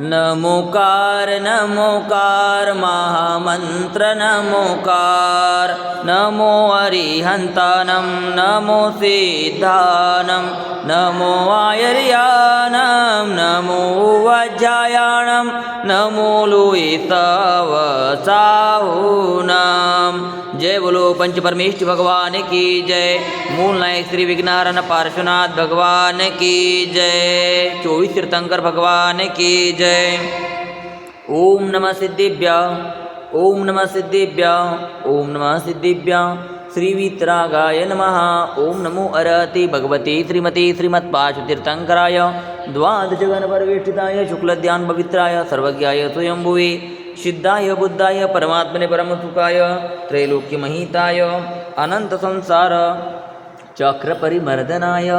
नमोकार नमोकार महामंत्र नमोकार नमो अरिहंतानं नमो सिद्धानं नमो आयर्यानं नमो वज्रायाणं नमो लुईसवसाहुनाम। जय बोलो पंच परमेष्ठ भगवान की जय। मूल नायक श्री विघ्नारण पार्श्वनाथ भगवान की जय। 24 तीर्थंकर भगवान की जय। ओम नमः सिद्धिभ्य ओम नमः सिद्धिभ्य ओम नमः सिद्धिभ्य। श्री वीतरागाय नमः। ओम नमो अरहति भगवती श्रीमती श्रीमत्पार्श्वतीर्थंकराय द्वादश गणपरिवेष्टिताय शुक्लध्यान पवित्राय सर्वज्ञाय स्वयंभुवे सिद्धाय बुद्धाय परमात्मने परमसुखाय त्रैलोक्यमहिताय अनंत संसार चक्र परिमर्दनाय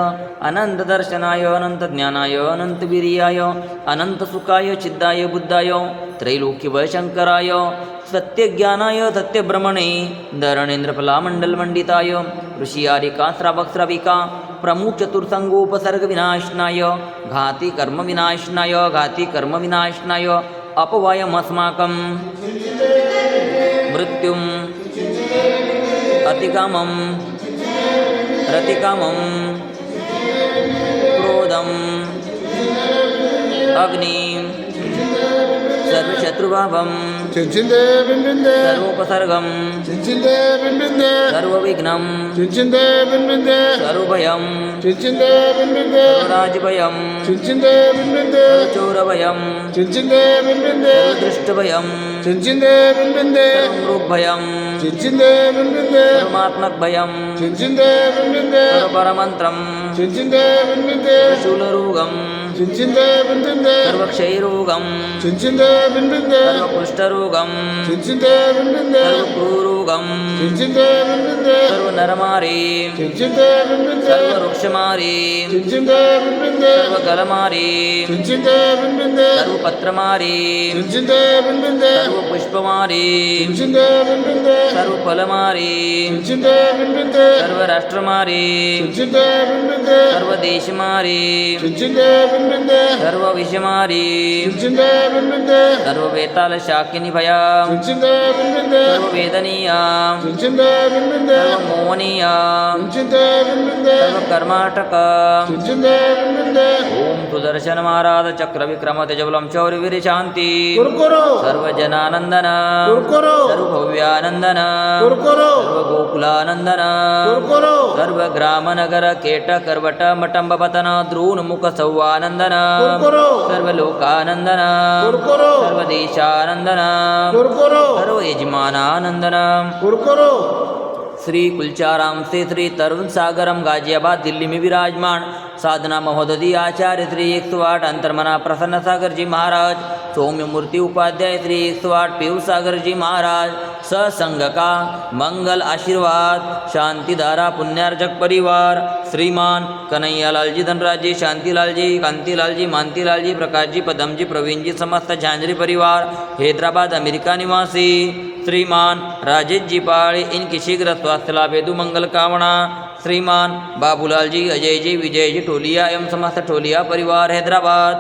अनंत दर्शनाय अनंत ज्ञानाय अनंत वीर्याय अनंत सुखाय चिद्दाय बुद्धाय त्रैलोक्यवशंकराय सत्य ज्ञानाय सत्य ब्रह्मणे धरणेन्द्र फलामंडल मंडिताय ऋषियारिका श्रावक श्राविका प्रमुख चतुर्संगोपसर्ग विनाशनाय घाति कर्म विनाशनाय घाति कर्म विनाशनाय अपवायमस्माकं मृत्युम अतिकामं रतिकामं क्रोधम अग्नि सर्वशत्रुभावं सर्वोपसर्गं सर्वविघ्नं सर्वभयं सर्वराजभयं सर्वचोरभयं सर्वदृष्टभयं सर्वमृग्भयं सर्वमात्मकभयं सर्वपरमन्त्रं शूलरोगं सर्वक्षयरोगं सर्वकुष्ठरोगं सर्वक्रूरोगं सर्वनरमारी सर्ववृक्षमारी सर्वगलमारी सर्वपत्रमारी सर्वपुष्पमारी सर्वफलमारी सर्वराष्ट्रमारी सर्वदेशमारी सर्वविषमारी सर्ववेतालशाकिनी भया सर्ववेदनीया सर्वमोहनीया सर्वकर्माटक। ओम सुदर्शन महाराज चक्र विक्रम तेजबलम शौर्यवीर शांति सर्वजनानंदन सर्वभव्यानंदन सर्वगोकुलानंदन सर्वग्रामनगर केट करवट मटंबपतन द्रोणमुख सौवानंदन सर्वलोकानंदन सर्वदेशानंदन सर्वयजमानानंदन। श्री कुलचाराम से श्री तरुण सागरम गाजियाबाद दिल्ली में विराजमान साधना महोदधी आचार्य श्री 108 अंतर्मना प्रसन्न सागर जी महाराज सौम्य मूर्ति उपाध्याय श्री 108 पीयूष सागर जी महाराज सत्संग का मंगल आशीर्वाद शांतिधारा पुण्यार्जक परिवार श्रीमान कन्हैयालाल जी धनराज जी शांतिलाल जी कांतिलाल जी मानतीलाल जी प्रकाश जी पदम जी प्रवीण जी समस्त झांझरी परिवार हैदराबाद अमेरिका निवासी श्रीमान राजेश जी पाड़े इनकी शीघ्र स्वास्थ्य लाभ हेतु मंगल कामना श्रीमान बाबूलाल जी अजय जी विजय जी टोलिया एवं समस्त टोलिया परिवार हैदराबाद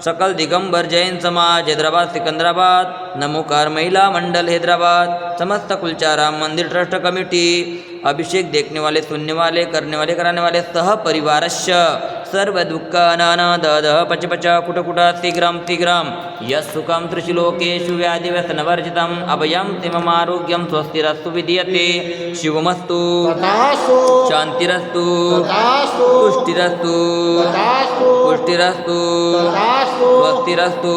सकल दिगंबर जैन समाज हैदराबाद सिकंदराबाद नमोकार महिला मंडल हैदराबाद समस्त कुलचाराम मंदिर ट्रस्ट कमेटी अभिषेक देखने वाले सुनने वाले करने वाले कराने वाले सह परिवारस्य सर्व दुःखानानादः पच पच कुट कुट शीघ्रं शीघ्रं यस्सुखं त्रिशिलोकेषु व्याधिव्यसनवर्जितम् अभयं तिममारोग्यं स्वस्तिरस्तु विधीयते शिवमस्तु शान्तिरस्तु तुष्टिरस्तु पुष्टिरस्तु स्वस्तिरस्तु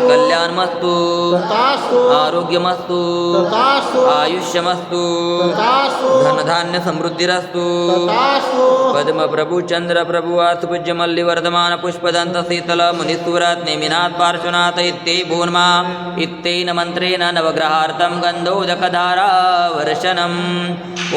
कल्याणमस्तु आरोग्यमस्तु आयुष्यमस्तु धनधान्य समृद्धिरस्तु पद्म प्रभु चंद्र प्रभु आत्मपूज्य मल्लिवर्धमान पुष्पदंत शीतल मुनिस्तुरात नेमिनाथ पार्श्वनाथ इत्ते भून्मा इत्तेन मंत्रेण नवग्रहार्थं गंधोदकधारा वर्षणम्।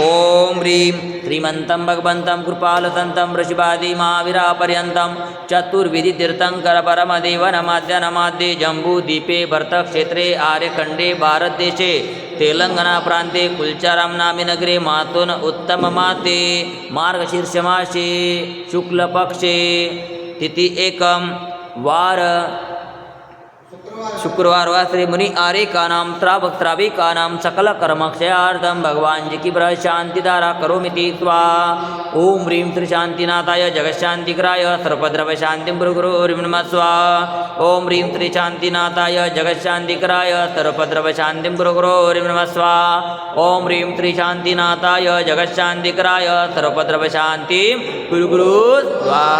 ओम ह्रीं श्रीमन्तं भगवन्तं कृपालसन्तं ऋषिवादी महावीरापर्यन्तं चतुर्विधि तीर्थंकर परमदेव नमाद्य नमाद्ये जम्बूद्वीपे भरतक्षेत्रे आर्यखण्डे भारतदेशे तेलंगना प्रांते कुलचाराम नामे नगरे मातोन उत्तम माते मार्गशीर्षमासे शुक्लपक्षे तिथि एकम वार शुक्रवार वासरे मुनि आरेकानां श्राविकानां सकल कर्मक्षयार्थं भगवान जी की बृहत् शांति धारा करोमिति स्वाहा। ओम ह्रीं श्री शांतिनाथाय जगशांतिकराय सर्वद्रव शांतिं गुरु नमः स्वाहा। ओम ह्रीं श्री शांतिनाथाय जगशांतिकराय सर्वद्रव शांतिं गुरु नमः स्वाहा। ओम ह्रीं श्री शांतिनाथाय जगशांतिकराय सर्वद्रव शांतिं गुरु स्वाहा।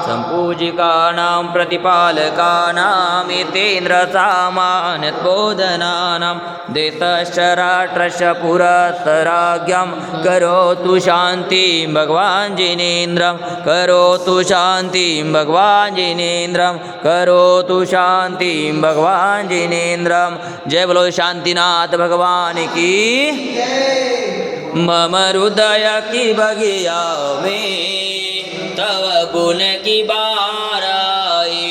संपूजिकानां प्रतिपालकानां एतेन्द्र सामान्यबोधनानां देशश्च राष्ट्रस्य पुरस्सराज्ञं करोतु शान्तिं भगवान् जिनेन्द्रं करोतु शान्तिं भगवान् जिनेन्द्रं करोतु शान्तिं भगवान् जिनेन्द्रं। जय बोलो शांतिनाथ भगवान की। मम हृदय की बगिया में तव गुण की बाराई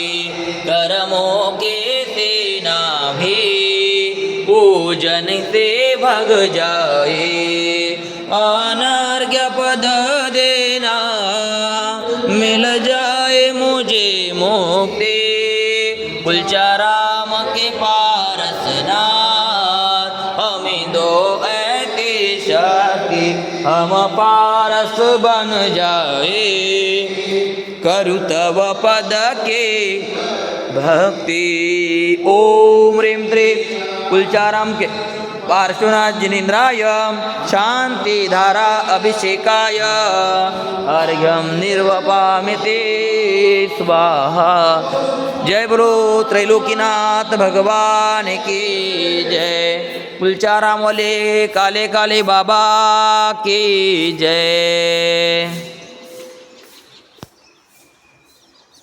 कर्मों के सेना भी पूजन से भग जाए। अनर्घ्य पद देना मिल जाए मुझे मुक्ति कुलचाराम के पारसनाथ हमें दो ऐसी शक्ति हम पारस बन जाए करु तव पद के भक्ति। ओम ह्रीं श्री कुलचाराम के पार्श्वनाथ जिनेन्द्राय शांति धारा अभिषेकाय अर्घ्यं निर्वपामिते स्वाहा। जय बोलो त्रैलोकीनाथ भगवान की जय। कुलचाराम वाले काले काले बाबा की जय।